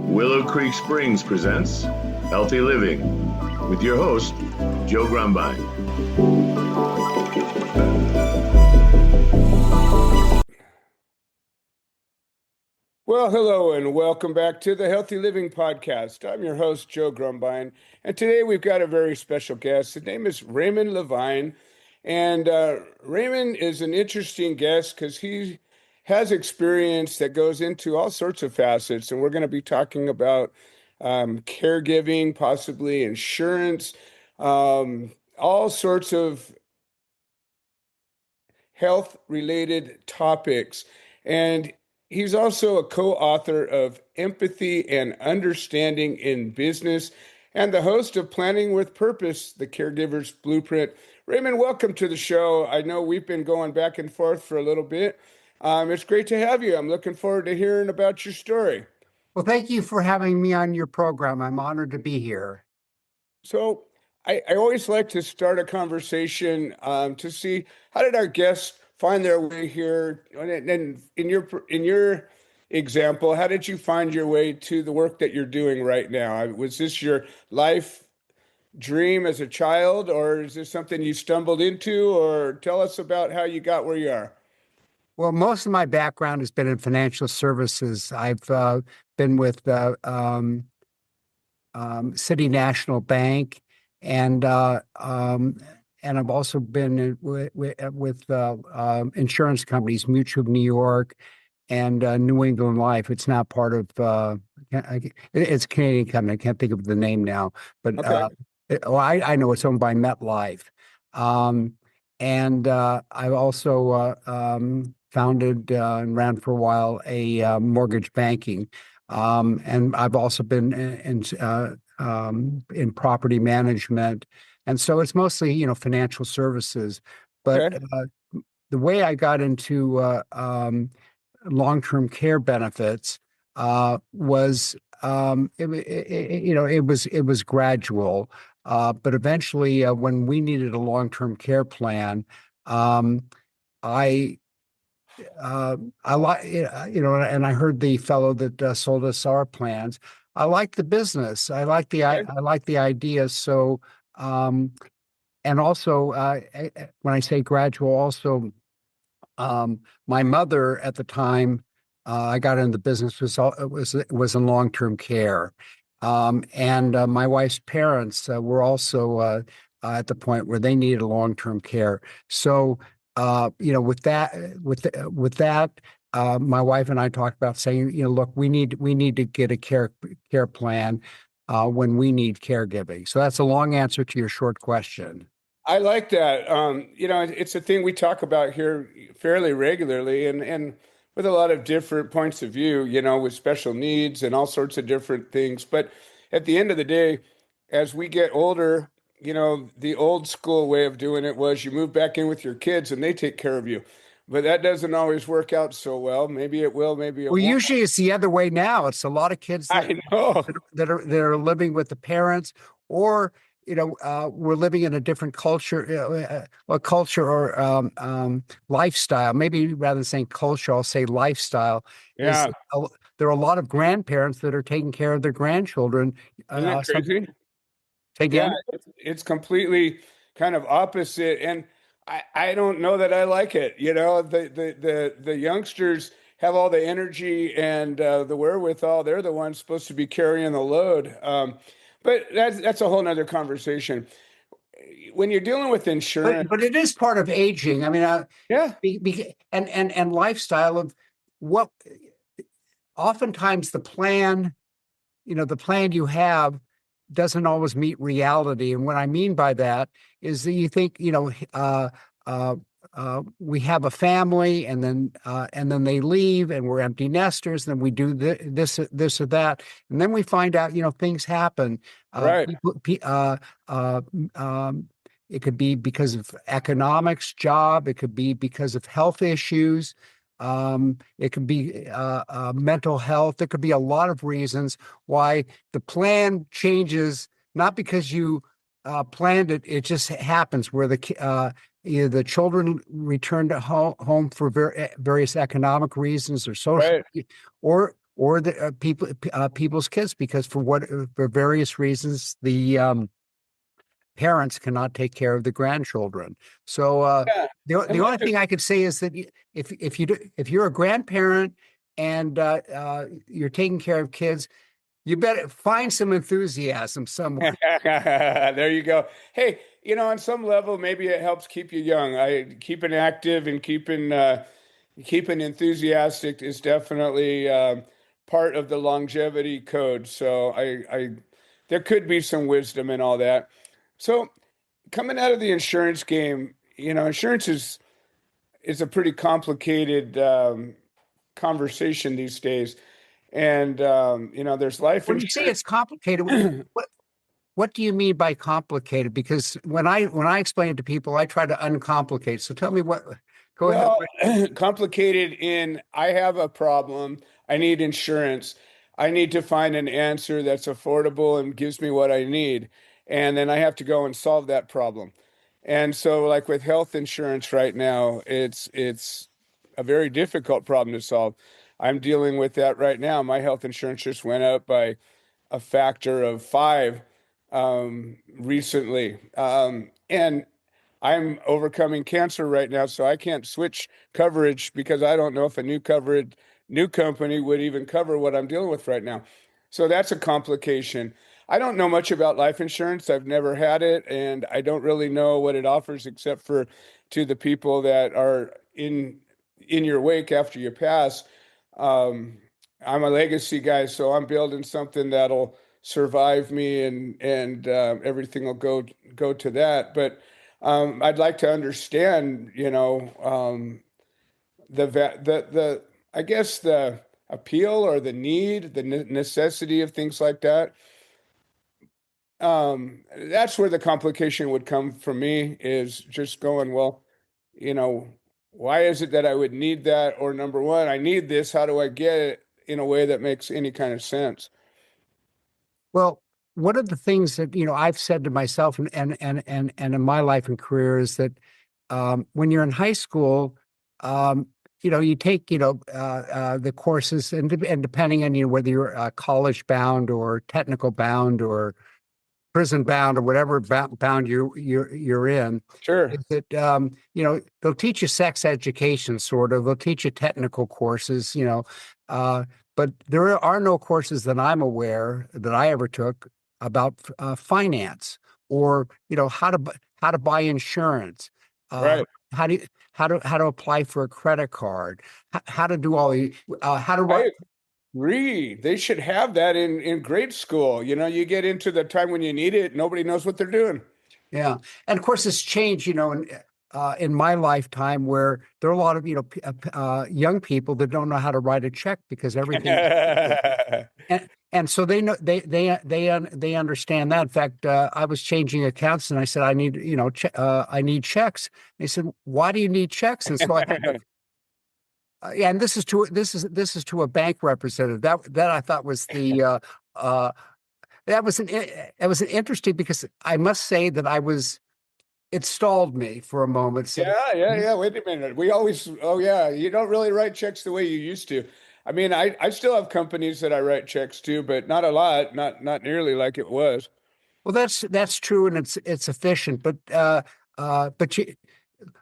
Willow Creek Springs presents Healthy Living with your host, Joe Grumbine. Well, hello and welcome back to the Healthy Living Podcast. I'm your host, Joe Grumbine, and today we've got a very special guest. His name is Raymond Lavine, and Raymond is an interesting guest because he has experience that goes into all sorts of facets, and we're going to be talking about caregiving, possibly insurance, all sorts of health-related topics. And he's also a co-author of Empathy and Understanding in Business and the host of Planning with Purpose, The Caregiver's Blueprint. Raymond, welcome to the show. I know we've been going back and forth for a little bit. It's great to have you. I'm looking forward to hearing about your story. Well, thank you for having me on your program. I'm honored to be here. So I always like to start a conversation to see how did our guests find their way here, and in your example, how did you find your way to the work that you're doing right now? Was this your life dream as a child, or is this something you stumbled into? Or tell us about how you got where you are. Well, most of my background has been in financial services. I've been with City National Bank, and I've also been with insurance companies, Mutual of New York and New England Life. It's now part of it's a Canadian company. I can't think of the name now, but Okay. I know it's owned by MetLife. And I also founded and ran for a while a mortgage banking. And I've also been in property management. And so it's mostly, financial services. But Okay. the way I got into long-term care benefits was it was gradual. But eventually, when we needed a long-term care plan, I like, and I heard the fellow that sold us our plans. I like the business. I like Okay. I like the idea. So, and also, when I say gradual, also, my mother at the time I got into the business was in long-term care, and my wife's parents were also at the point where they needed long-term care. So, with that, my wife and I talked about saying, look, we need to get a care plan when we need caregiving. So that's a long answer to your short question. I like that. It's a thing we talk about here fairly regularly and with a lot of different points of view, with special needs and all sorts of different things. But at the end of the day, as we get older, the old school way of doing it was you move back in with your kids and they take care of you. But that doesn't always work out so well. Maybe it will, maybe it Well, won't. usually it's the other way now. It's a lot of kids I know. that are living with the parents, or we're living in a different culture, or lifestyle. Maybe rather than saying culture, I'll say lifestyle. Is Yeah. there are a lot of grandparents that are taking care of their grandchildren. Isn't that crazy? Say Yeah, again. it's completely kind of opposite, and I don't know that I like it. The youngsters have all the energy and the wherewithal. They're the ones supposed to be carrying the load. But that's a whole nother conversation. When you're dealing with insurance, But it is part of aging. I mean, yeah, and lifestyle of what oftentimes the plan you have doesn't always meet reality. And what I mean by that is that you think, we have a family, and then they leave, and we're empty nesters. And then we do this or that, and then we find out, things happen. right. It could be because of economics, job. It could be because of health issues. It could be mental health. There could be a lot of reasons why the plan changes, not because you planned it. It just happens where either the children return to home for various economic reasons or social, Right. or or the people's kids, because for various reasons the parents cannot take care of the grandchildren. So Yeah. the only thing I could say is that if you're a grandparent and you're taking care of kids, you better find some enthusiasm somewhere. There you go. Hey, on some level, maybe it helps keep you young. Keeping active and keeping enthusiastic is definitely part of the longevity code. So there could be some wisdom in all that. So coming out of the insurance game, insurance is a pretty complicated conversation these days. And there's life When you say it's insurance. complicated, what do you mean by complicated? Because when I explain it to people, I try to uncomplicate. So tell me what. Go ahead. Well, complicated in I have a problem. I need insurance. I need to find an answer that's affordable and gives me what I need. And then I have to go and solve that problem. And so like with health insurance right now, it's a very difficult problem to solve. I'm dealing with that right now. My health insurance just went up by a factor of 5 recently. And I'm overcoming cancer right now, so I can't switch coverage because I don't know if a new company would even cover what I'm dealing with right now. So that's a complication. I don't know much about life insurance. I've never had it, and I don't really know what it offers except for to the people that are in your wake after you pass. Um, I'm a legacy guy, so I'm building something that'll survive me, and everything will go to that. But I'd like to understand, the I guess the appeal or the need, the necessity of things like that. That's where the complication would come from me is just going, well, you know, why is it that I would need that? Or number one, I need this. How do I get it in a way that makes any kind of sense? Well, one of the things that I've said to myself and in my life and career is that when you're in high school, um, you take the courses and depending on whether you're college bound or technical bound or prison bound or whatever bound you're in, Sure. is that they'll teach you sex education, sort of. They'll teach you technical courses, uh, but there are no courses that I'm aware that I ever took about finance or how to buy insurance, uh, Right. how do you, how to apply for a credit card, how to do all the how to write. I agree. They should have that in grade school. You get into the time when you need it, nobody knows what they're doing. Yeah, and of course it's changed, in my lifetime where there are a lot of young people that don't know how to write a check because everything's digital. And so they know they understand that. In fact, I was changing accounts and I said I need I need checks. They said, "Why do you need checks?" And so I had to. Yeah, and this is to a bank representative. That I thought was that was an interesting because I must say that it stalled me for a moment. So Yeah, yeah, yeah. Wait a minute. Oh yeah, you don't really write checks the way you used to. I mean, I still have companies that I write checks to, but not a lot, not nearly like it was. well, that's true, and it's efficient. But you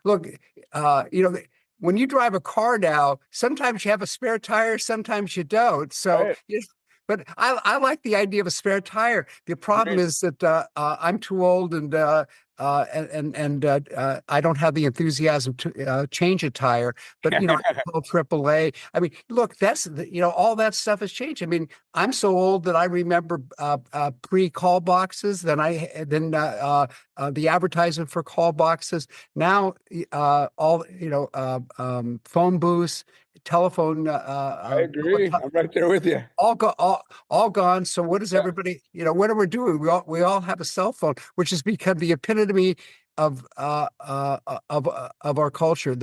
look, when you drive a car now, sometimes you have a spare tire, sometimes you don't. So, Right. but I like the idea of a spare tire. The problem Right. is that I'm too old and I don't have the enthusiasm to change a tire. But I call AAA. I mean, look, all that stuff has changed. I mean, I'm so old that I remember pre-call boxes. The advertisement for call boxes. Now, all phone booths, telephone, I agree. I'm right there with you. all gone. So what is Yeah. everybody? What are we doing? We all have a cell phone, which has become the epitome of our culture.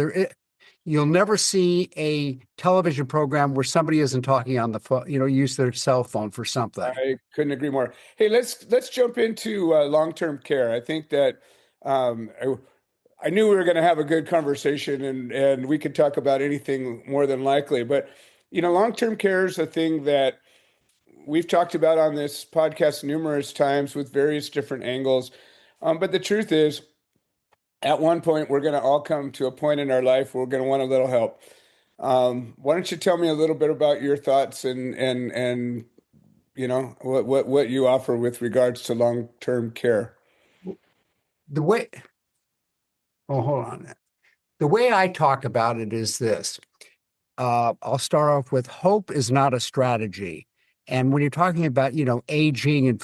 You'll never see a television program where somebody isn't talking on the phone. Use their cell phone for something. I couldn't agree more. Hey, let's jump into long-term care. I think that I knew we were going to have a good conversation and we could talk about anything more than likely. But long-term care is a thing that we've talked about on this podcast numerous times with various different angles. But the truth is, at one point, we're going to all come to a point in our life where we're going to want a little help. Why don't you tell me a little bit about your thoughts and what you offer with regards to long-term care? The way, oh, hold on. The way I talk about it is this. I'll start off with hope is not a strategy. And when you're talking about, aging and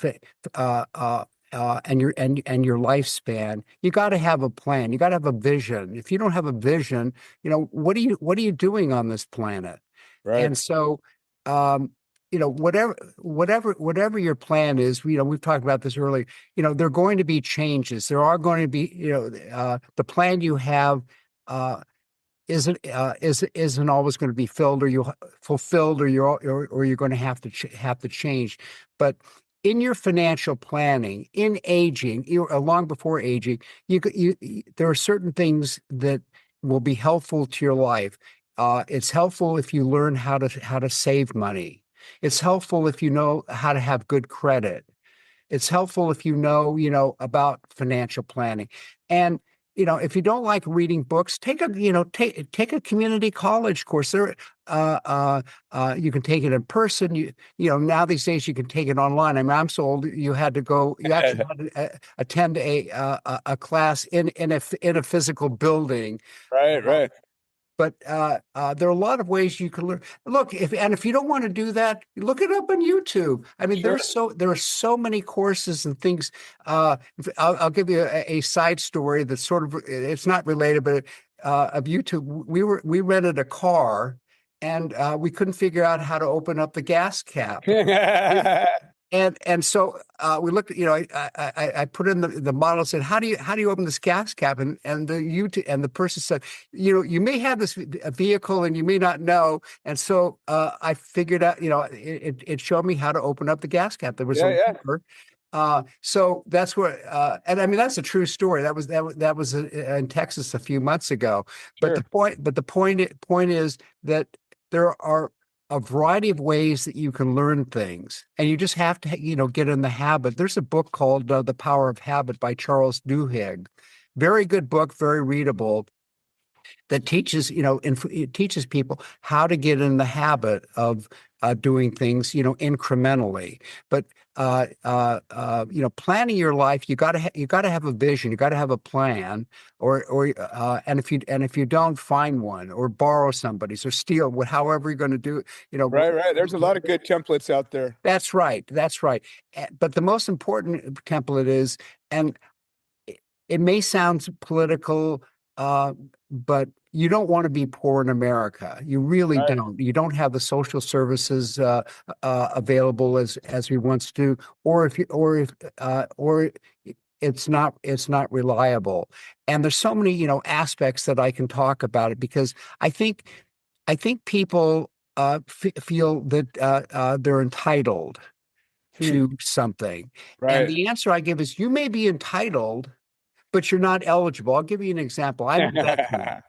your lifespan, you got to have a plan. You got to have a vision. If you don't have a vision, what are you doing on this planet? Right. And so, whatever your plan is, we've talked about this earlier. There are going to be changes. There are going to be, the plan you have. Isn't always going to be filled or you fulfilled or you're going to have to change. But in your financial planning, in aging, long before aging, there are certain things that will be helpful to your life. It's helpful if you learn how to save money. It's helpful if you know how to have good credit. It's helpful if you know about financial planning. And if you don't like reading books, take a community college course. There, you can take it in person. Now these days you can take it online. I mean, I'm so old. You actually had to attend a class in a physical building. Right. But there are a lot of ways you can learn. Look, if you don't want to do that, look it up on YouTube. I mean, Sure. there are so many courses and things. I'll give you a side story that's it's not related, but of YouTube. We rented a car, and we couldn't figure out how to open up the gas cap. And so we looked. I put in the model, said, how do you open this gas cap? And the person said, you may have this vehicle and you may not know. And so I figured out. It showed me how to open up the gas cap. There was a lever. So that's where, and I mean that's a true story. That was in Texas a few months ago. Sure. But the point is that there are a variety of ways that you can learn things, and you just have to, get in the habit. There's a book called The Power of Habit by Charles Duhigg. Very good book, very readable, that teaches, it teaches people how to get in the habit of doing things, incrementally. But planning your life, you got to have a vision, you got to have a plan, and if you don't, find one or borrow somebody's or steal, however you're going to do it. Right. There's a lot of good templates out there. That's right. But the most important template is, and it may sound political, but you don't want to be poor in America. You really don't. You don't have the social services available as we once do, or it's not reliable. And there's so many aspects that I can talk about it, because I think people feel that they're entitled to something. Right. And the answer I give is, you may be entitled, but you're not eligible. I'll give you an example. I'm a veteran,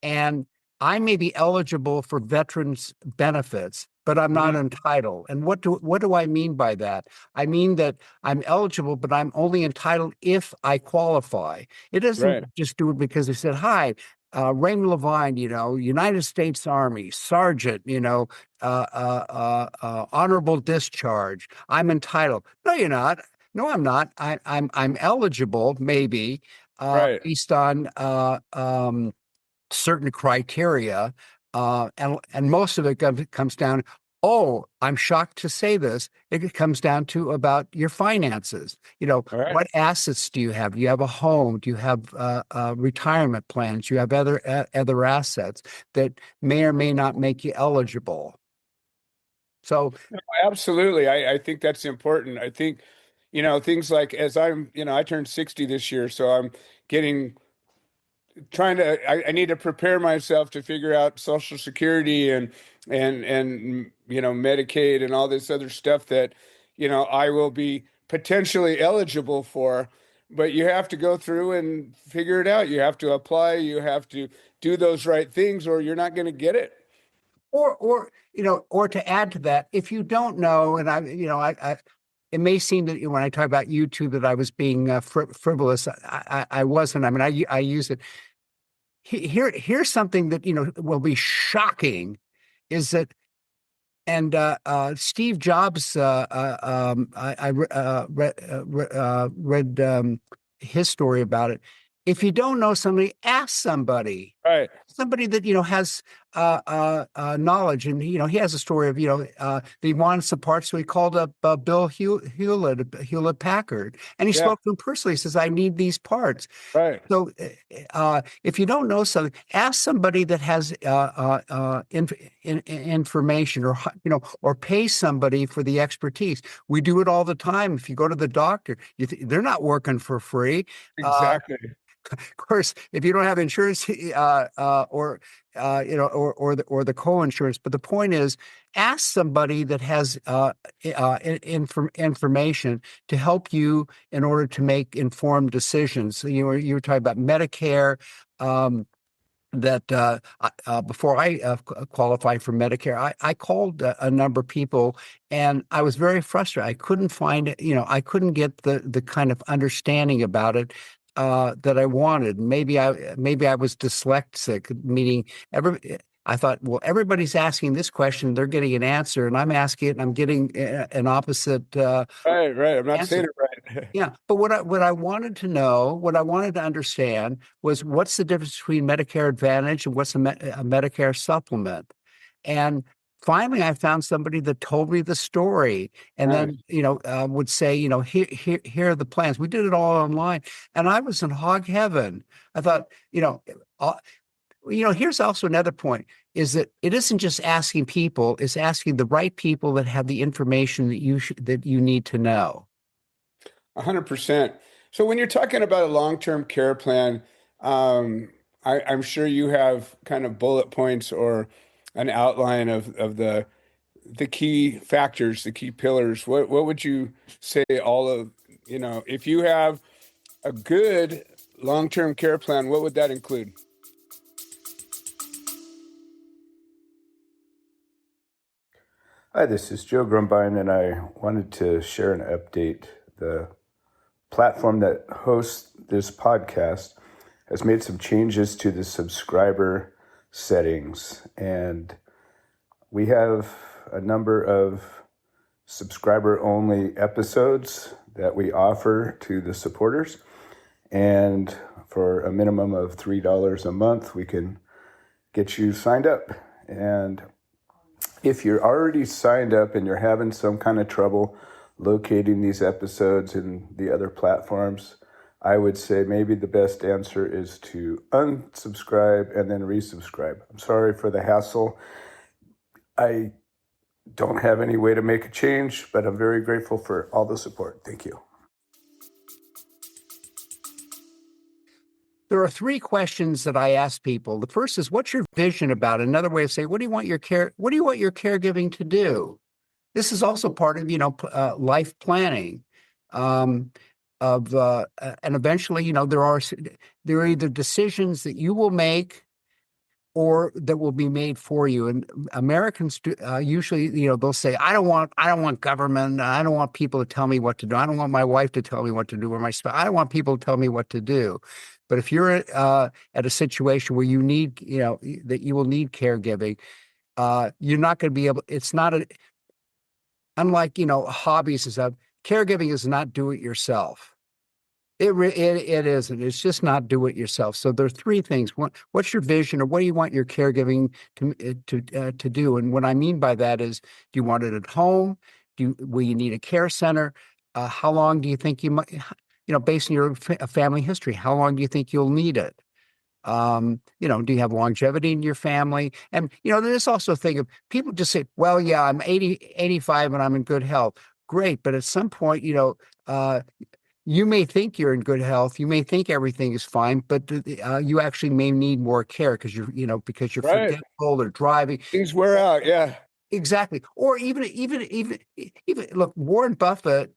and I may be eligible for veterans benefits, but I'm not entitled. And what do I mean by that? I mean that I'm eligible, but I'm only entitled if I qualify. It doesn't just do it because they said, hi, Raymond Lavine, United States Army, Sergeant, honorable discharge. I'm entitled. No, you're not. No, I'm not. I'm eligible, maybe, based on certain criteria, and most of it comes down. Oh, I'm shocked to say this. It comes down to about your finances. What assets do you have? Do you have a home? Do you have retirement plans? Do you have other assets that may or may not make you eligible? So, absolutely, I think that's important. I think, things like, as I turned 60 this year, so I'm I need to prepare myself to figure out Social Security and Medicaid and all this other stuff that I will be potentially eligible for. But you have to go through and figure it out. You have to apply. You have to do those right things, or you're not going to get it. or or to add to that, if you don't know, and I it may seem that when I talk about YouTube that I was being frivolous. I wasn't. I mean, I use it. Here's something that will be shocking, is that, and Steve Jobs, read his story about it. If you don't know somebody, ask somebody. Right. Somebody that has knowledge, and he has a story of that he wanted some parts, so he called up Bill Hewlett Packard, and he Yeah. spoke to him personally. He says, "I need these parts." Right. So, if you don't know something, ask somebody that has information, or pay somebody for the expertise. We do it all the time. If you go to the doctor, they're not working for free. Exactly. Of course, if you don't have insurance, or the co-insurance, but the point is, ask somebody that has information to help you in order to make informed decisions. So you were talking about Medicare. That before I qualified for Medicare, I called a number of people, and I was very frustrated. I couldn't find it. I couldn't get the kind of understanding about it that I wanted. Maybe I was dyslexic, meaning I thought, well, everybody's asking this question, they're getting an answer, and I'm asking it, and I'm getting an opposite Right. I'm not saying answer. it right. Yeah, but what I wanted to know, what I wanted to understand was, what's the difference between Medicare Advantage and what's a Medicare supplement? And finally, I found somebody that told me the story, and Right. then would say, here are the plans. We did it all online, and I was in hog heaven. I thought, uh, here's also another point, is that it isn't just asking people; it's asking the right people that have the information that you need to know. 100%. So when you're talking about a long-term care plan, I'm sure you have kind of bullet points or an outline of the key factors, the key pillars. What would you say all of, if you have a good long-term care plan, what would that include? Hi, this is Joe Grumbine, and I wanted to share an update. The platform that hosts this podcast has made some changes to the subscriber settings, and we have a number of subscriber-only episodes that we offer to the supporters, and for a minimum of $3 a month, we can get you signed up. And if you're already signed up and you're having some kind of trouble locating these episodes in the other platforms, I would say maybe the best answer is to unsubscribe and then resubscribe. I'm sorry for the hassle. I don't have any way to make a change, but I'm very grateful for all the support. Thank you. There are three questions that I ask people. The first is, what's your vision about it? Another way of saying, what do you want your caregiving to do? This is also part of, life planning. And eventually, there are either decisions that you will make or that will be made for you. And Americans usually, they'll say, I don't want government. I don't want people to tell me what to do. I don't want my wife to tell me what to do, or my spouse. I don't want people to tell me what to do. But if you're at a situation where you need, that you will need caregiving, you're not going to be able. It's not unlike hobbies and stuff. Caregiving is not do it yourself. It isn't. It's just not do it yourself. So there are three things. What's your vision, or what do you want your caregiving to do? And what I mean by that is, do you want it at home? Will you need a care center? How long do you think you might? Based on your family history, how long do you think you'll need it? Do you have longevity in your family? And, there's also a thing of people just say, well, yeah, I'm 85 and I'm in good health. Great. But at some point, you may think you're in good health. You may think everything is fine, but you actually may need more care because you're Right. forgetful or driving. Things wear out. Yeah. Exactly. Or even look, Warren Buffett,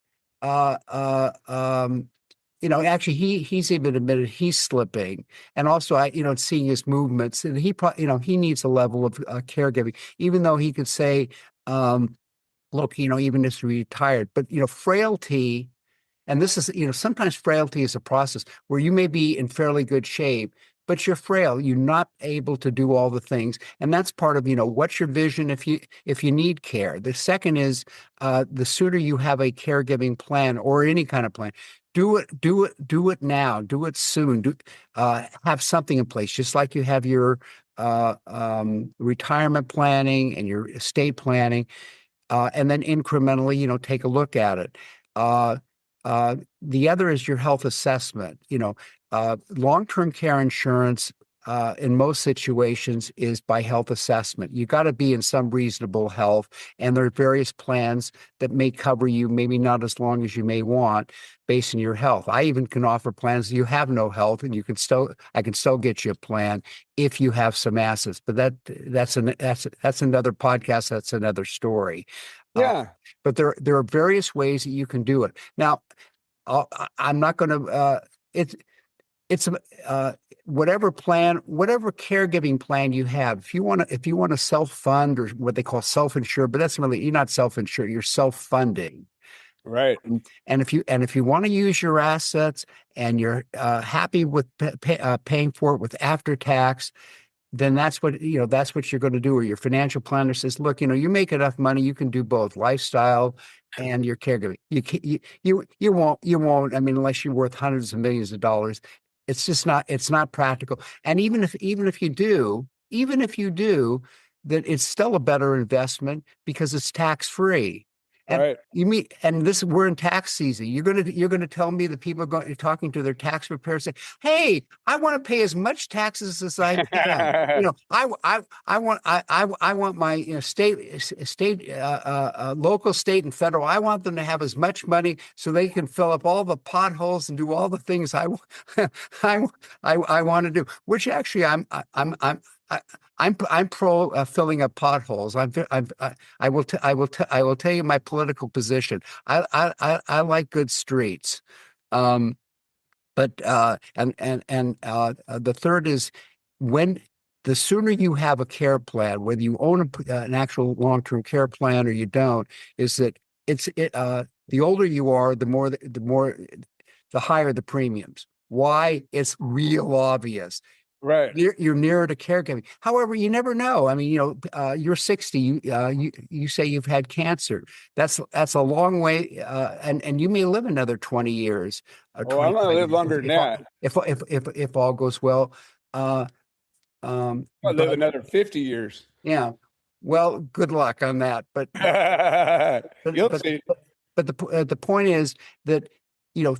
actually he's even admitted he's slipping. And also seeing his movements, and he probably, he needs a level of caregiving, even though he could say, look, even if he's retired, but frailty. And this is, sometimes frailty is a process where you may be in fairly good shape, but you're frail. You're not able to do all the things. And that's part of, what's your vision if you need care. The second is the sooner you have a caregiving plan or any kind of plan, do it now, do it soon, have something in place, just like you have your retirement planning and your estate planning, and then incrementally, take a look at it. The other is your health assessment. Long-term care insurance in most situations is by health assessment. You got to be in some reasonable health, and there are various plans that may cover you, maybe not as long as you may want, based on your health. I even can offer plans that you have no health, and I can still get you a plan if you have some assets. But that's another podcast. That's another story. Yeah. But there are various ways that you can do it. Now, I'm not going to. It's whatever caregiving plan you have. If you want to self-fund, or what they call self-insure, but that's really, you're not self-insured. You're self-funding. Right. And if you want to use your assets and you're happy with paying for it with after tax, then that's what you're going to do. Or your financial planner says, look, you make enough money, you can do both lifestyle and your caregiving. You won't. I mean, unless you're worth hundreds of millions of dollars, it's not practical. And even if you do, that it's still a better investment because it's tax free. And right. we're in tax season. You're gonna tell me that people are talking to their tax preparers saying, "Hey, I want to pay as much taxes as I can." I want my local, state, and federal. I want them to have as much money so they can fill up all the potholes and do all the things I want to do. Which actually I'm pro filling up potholes. I will tell you my political position. I like good streets, but the third is, when the sooner you have a care plan, whether you own an actual long-term care plan or you don't, is that the older you are, the higher the premiums. Why? It's real obvious. Right. You're nearer to caregiving. However, you never know. I mean, you're 60. You say you've had cancer. That's a long way, and you may live another 20 years, Oh, I'm gonna 25 live years, longer than that. if all goes well. I'll live But another 50 years. yeah, well, good luck on that. But You'll but see. but the point is that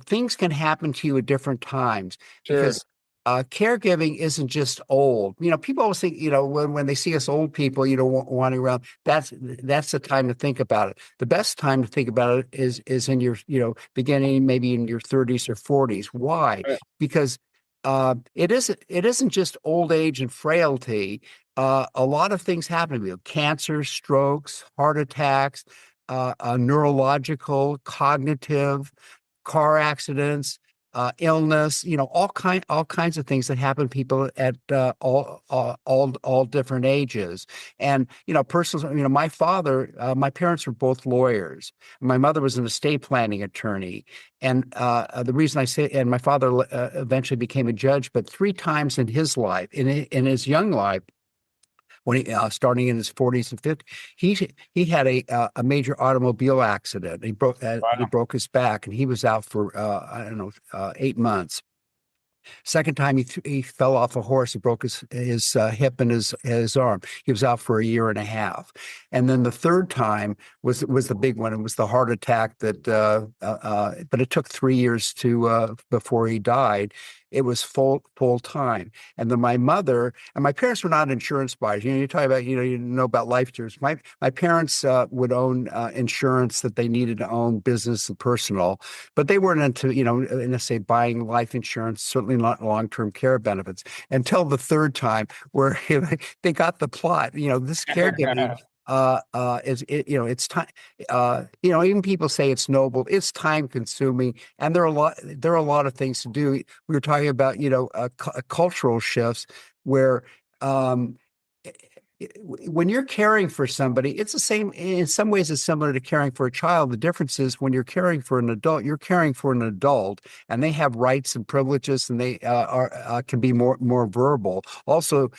things can happen to you at different times, Sure. because caregiving isn't just old. People always think, when they see us old people, wandering around, that's the time to think about it. The best time to think about it is in your, beginning, maybe in your 30s or 40s. Why? Right. Because it isn't just old age and frailty. A lot of things happen to you: cancer, strokes, heart attacks, neurological, cognitive, car accidents, illness, all kinds of things that happen to people at all different ages. And personally, my parents were both lawyers. My mother was an estate planning attorney, and the reason I say, and my father eventually became a judge, but 3 times in his life, in his young life, when he starting in his 40s and 50s, he had a major automobile accident. He broke his back, and he was out for I don't know 8 months. Second time, he fell off a horse. He broke his hip and his arm. He was out for a year and a half. And then the third time was the big one. It was the heart attack that, but it took 3 years to before he died. It was full time. And then my mother and my parents were not insurance buyers. You talk about, you know about life insurance. My parents would own insurance that they needed to own, business and personal, but they weren't into, let's say, buying life insurance, certainly not long-term care benefits, until the third time, where they got the plot. This caregiving, it's time. Even people say it's noble. It's time consuming, and there are a lot of things to do. We were talking about, cultural shifts where, um, when you're caring for somebody, it's the same. In some ways, it's similar to caring for a child. The difference is when you're caring for an adult, you're caring for an adult, and they have rights and privileges, and they can be more verbal. Also,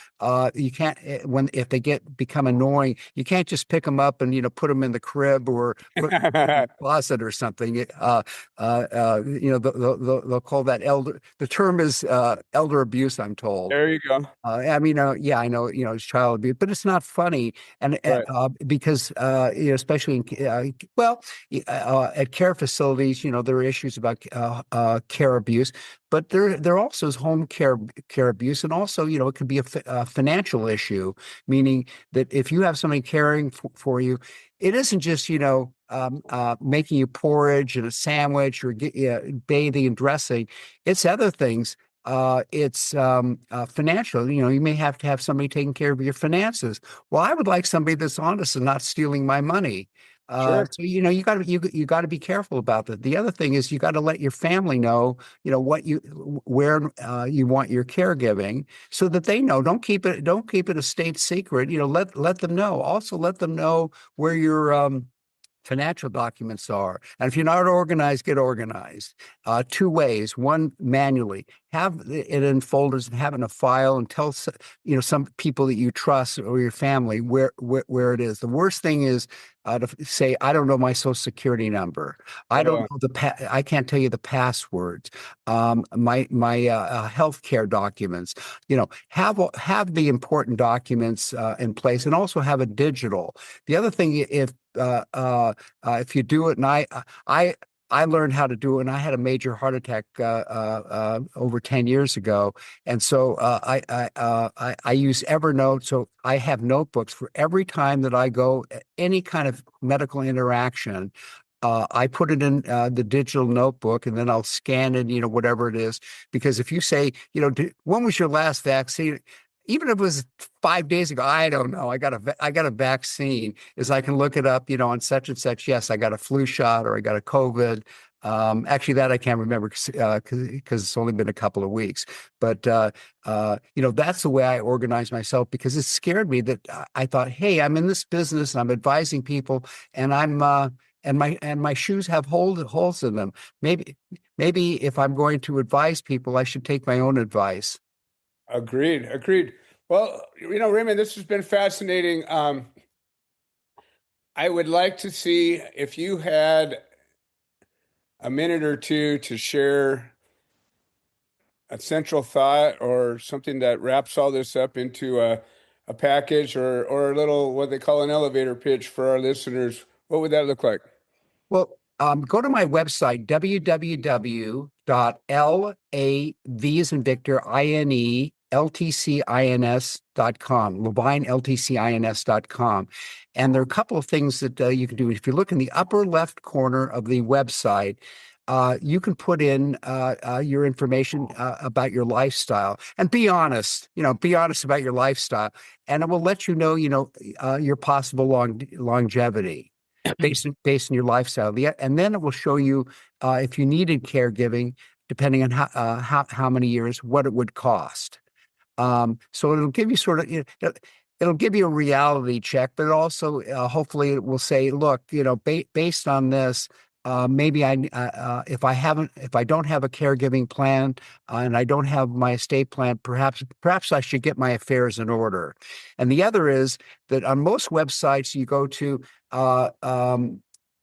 you can't when if they become annoying, you can't just pick them up and put them in the crib or put them in the closet or something. They'll call that elder. The term is elder abuse, I'm told. There you go. Yeah, I know, it's child abuse, but it's not funny, and Right. because especially in at care facilities, there are issues about care abuse, but there also is home care abuse, and also, it could be a financial issue, meaning that if you have somebody caring for you, it isn't just making you porridge and a sandwich or bathing and dressing. It's other things. It's financial. You may have to have somebody taking care of your finances. Well, I would like somebody that's honest and not stealing my money. Sure. So you got to be careful about that. The other thing is you got to let your family know, where you want your caregiving, so that they know. Don't keep it a state secret. Let them know. Also, let them know where your financial documents are. And if you're not organized, get organized. Two ways. One, manually. Have it in folders and have it in a file, and tell some people that you trust or your family where it is. The worst thing is to say, I don't know my social security number. I don't Uh, know I can't tell you the passwords. My healthcare documents. Have the important documents in place, and also have it digital. The other thing, if you do it, and I learned how to do it, and I had a major heart attack over 10 years ago, and so I use Evernote. So I have notebooks for every time that I go any kind of medical interaction. I put it in the digital notebook, and then I'll scan it, whatever it is. Because if you say, when was your last vaccine? Even if it was 5 days ago, I don't know. I got a vaccine. Is I can look it up, on such and such. Yes, I got a flu shot or I got a COVID. Actually, that I can't remember because it's only been a couple of weeks. But that's the way I organize myself, because it scared me that I thought, hey, I'm in this business and I'm advising people, and my shoes have holes in them. Maybe if I'm going to advise people, I should take my own advice. Agreed. Agreed. Well, Raymond, this has been fascinating. I would like to see if you had a minute or two to share a central thought or something that wraps all this up into a package, or a little, what they call an elevator pitch for our listeners. What would that look like? Well, go to my website, www.LAV as in Victor, INE, LTCINS.com, LavineLTCINS.com. And there are a couple of things that you can do. If you look in the upper left corner of the website, you can put in your information about your lifestyle, and be honest. Be honest about your lifestyle, and it will let you know, your possible longevity based on your lifestyle. And then it will show you if you needed caregiving, depending on how many years, what it would cost. So it'll give you sort of, it'll give you a reality check, but also hopefully it will say, look, based on this, maybe if I don't have a caregiving plan and I don't have my estate plan, perhaps I should get my affairs in order. And the other is that on most websites you go to,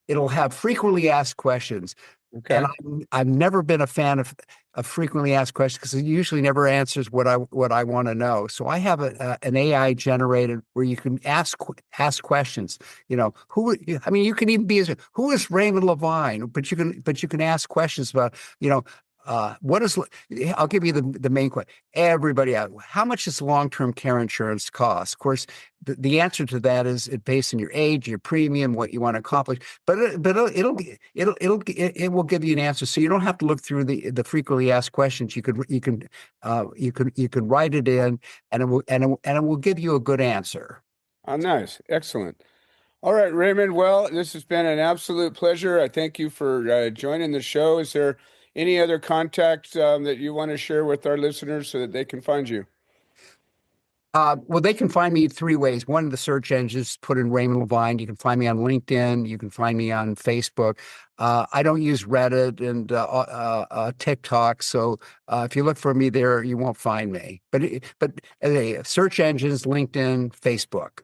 it'll have frequently asked questions. And Okay. I've never been a fan of frequently asked questions, because it usually never answers what I want to know. So I have an AI generated where you can ask questions. You can even who is Raymond Lavine? But you can ask questions about, what is, I'll give you the main question. Everybody out. How much does long-term care insurance cost? Of course, the answer to that is based on your age, your premium, what you want to accomplish. But it will give you an answer, so you don't have to look through the frequently asked questions. You can write it in, and it will give you a good answer. Oh, nice. Excellent. All right, Raymond. Well, this has been an absolute pleasure. I thank you for joining the show. Is there any other contact that you want to share with our listeners so that they can find you? Well, they can find me three ways. One of the search engines, put in Raymond Lavine. You can find me on LinkedIn. You can find me on Facebook. I don't use Reddit and TikTok, so if you look for me there, you won't find me. But search engines, LinkedIn, Facebook.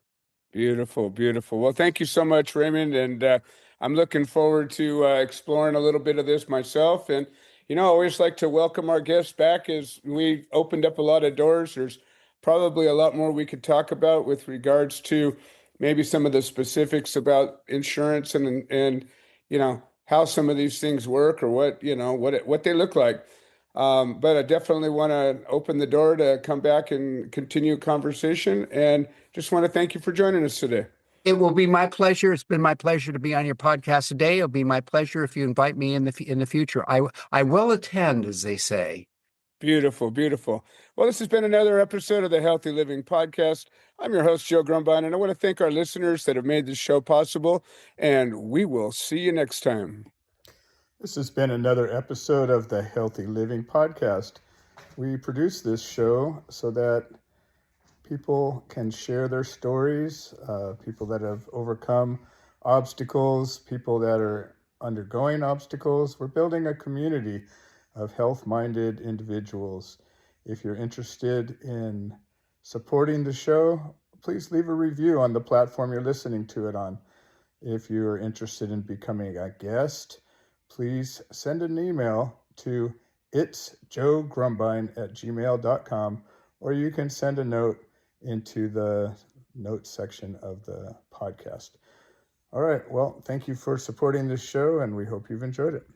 Beautiful, beautiful. Well, thank you so much, Raymond. And I'm looking forward to exploring a little bit of this myself. And, I always like to welcome our guests back as we opened up a lot of doors. There's probably a lot more we could talk about with regards to maybe some of the specifics about insurance and how some of these things work or what they look like. But I definitely want to open the door to come back and continue conversation. And just want to thank you for joining us today. It will be my pleasure. It's been my pleasure to be on your podcast today. It'll be my pleasure if you invite me in the future. I will attend, as they say. Beautiful, beautiful. Well, this has been another episode of the Healthy Living Podcast. I'm your host, Joe Grumbine, and I want to thank our listeners that have made this show possible. And we will see you next time. This has been another episode of the Healthy Living Podcast. We produce this show so that people can share their stories, people that have overcome obstacles, people that are undergoing obstacles. We're building a community of health-minded individuals. If you're interested in supporting the show, please leave a review on the platform you're listening to it on. If you're interested in becoming a guest, please send an email to itsjoegrumbine@gmail.com, or you can send a note into the notes section of the podcast. All right. Well, thank you for supporting this show, and we hope you've enjoyed it.